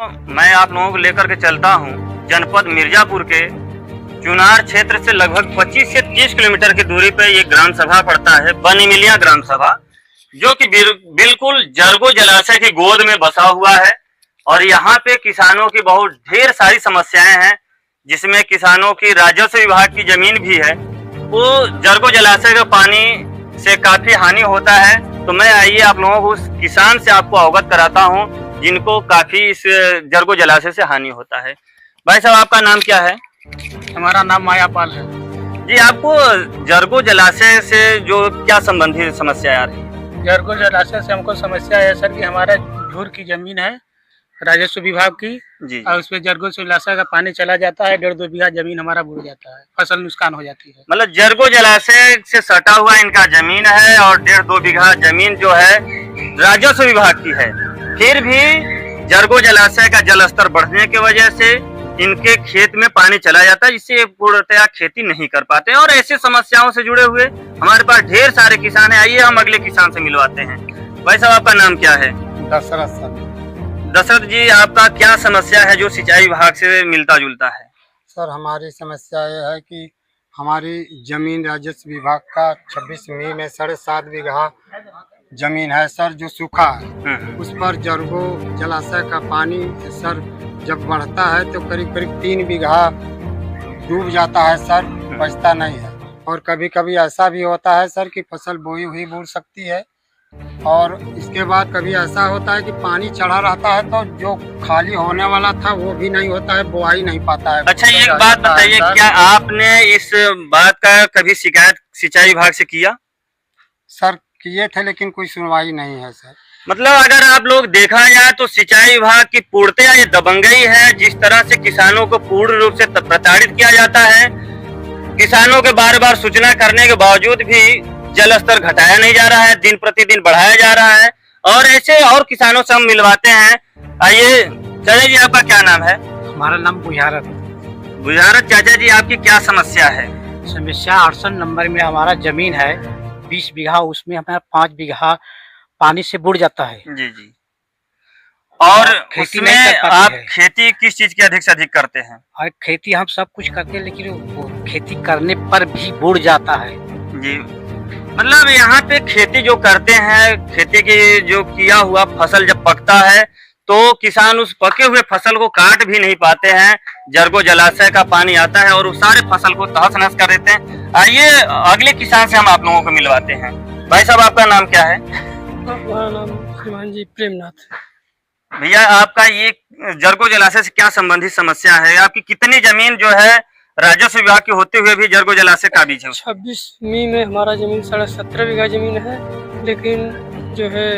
मैं आप लोगों को लेकर के चलता हूँ जनपद मिर्जापुर के चुनार क्षेत्र से लगभग 25 से 30 किलोमीटर की दूरी पर एक ग्राम सभा पड़ता है, बनीमिलिया ग्राम सभा, जो कि बिल्कुल जरगो जलाशय की गोद में बसा हुआ है। और यहाँ पे किसानों की बहुत ढेर सारी समस्याएं हैं, जिसमें किसानों की राजस्व विभाग की जमीन भी है। वो जरगो जलाशय का पानी से काफी हानि होता है। तो मैं आइए आप लोगों को उस किसान से आपको अवगत कराता हूँ जिनको काफी इस जरगो जलाशय से हानि होता है। भाई साहब, आपका नाम क्या है? हमारा नाम मायापाल है जी। आपको जरगो जलाशय से जो क्या संबंधित समस्या आ रही है? जरगो जलाशय से हमको समस्या है सर कि हमारा झूर की जमीन है राजस्व विभाग की जी। और उसपे जरगो जलाशय का पानी चला जाता है, 1.5-2 बीघा जमीन हमारा बुड़ जाता है, फसल नुकसान हो जाती है। मतलब जरगो जलाशय से सटा हुआ इनका जमीन है और 1.5-2 बीघा जमीन जो है राजस्व विभाग की है। फिर भी जरगो जलाशय का जल स्तर बढ़ने की वजह से इनके खेत में पानी चला जाता है, जिससे पूर्णतया खेती नहीं कर पाते। और ऐसी समस्याओं से जुड़े हुए हमारे पास ढेर सारे किसान हैं। आइए हम अगले किसान से मिलवाते हैं। भाई साहब, आपका नाम क्या है? दशरथ सर। दशरथ जी, आपका क्या समस्या है जो सिंचाई विभाग से मिलता जुलता है? सर, हमारी समस्या यह है कि हमारी जमीन राजस्व विभाग का 26 मी में 7.5 बीघा जमीन है सर, जो सूखा है। उस पर जरगो जलाशय का पानी सर जब बढ़ता है तो करीब करीब 3 बीघा डूब जाता है सर, बचता नहीं है। और कभी कभी ऐसा भी होता है सर कि फसल बोई हुई बूढ़ सकती है, और इसके बाद कभी ऐसा होता है कि पानी चढ़ा रहता है तो जो खाली होने वाला था वो भी नहीं होता है, बोआई नहीं पाता है। अच्छा, एक बात बताइए, क्या आपने इस बात का कभी शिकायत सिंचाई विभाग से किया? सर, किए थे लेकिन कोई सुनवाई नहीं है सर। मतलब अगर आप लोग देखा जाए तो सिंचाई विभाग की पूर्णतया ये दबंगई है। जिस तरह से किसानों को पूर्ण रूप से प्रताड़ित किया जाता है, किसानों के बार बार सूचना करने के बावजूद भी जल स्तर घटाया नहीं जा रहा है, दिन प्रतिदिन बढ़ाया जा रहा है। और ऐसे और किसानों से हम मिलवाते हैं। आइए चाचा जी, आपका क्या नाम है? हमारा नाम बुझारत। बुझारत चाचा जी, आपकी क्या समस्या है? समस्या 68 नंबर में हमारा जमीन है 20 बीघा, उसमें हमारा 5 बीघा पानी से बुड़ जाता है। जी जी। और खेती उसमें नहीं कर पाते आप हैं। खेती किस चीज की अधिक से अधिक करते हैं? और खेती हम सब कुछ करते हैं, लेकिन वो खेती करने पर भी बुड़ जाता है। जी। मतलब यहाँ पे खेती जो करते हैं, खेती की जो किया हुआ फसल जब पकता है तो किसान उस पके हुए फसल को काट भी नहीं पाते हैं। जरगो जलाशय का पानी आता है और उस सारे फसल को तहस नहस कर देते हैं। आइए अगले किसान से हम आप लोगों को मिलवाते हैं। भाई साहब, आपका नाम क्या है? हमारा नाम श्रीमान जी प्रेमनाथ। भैया, आपका ये जरगो जलाशय से क्या संबंधित समस्या है? आपकी कितनी जमीन जो है राजस्व विभाग के होते हुए भी जरगो जलाशय काबिज है? 26 मी में हमारा जमीन 17.5 बीघा जमीन है, लेकिन जो है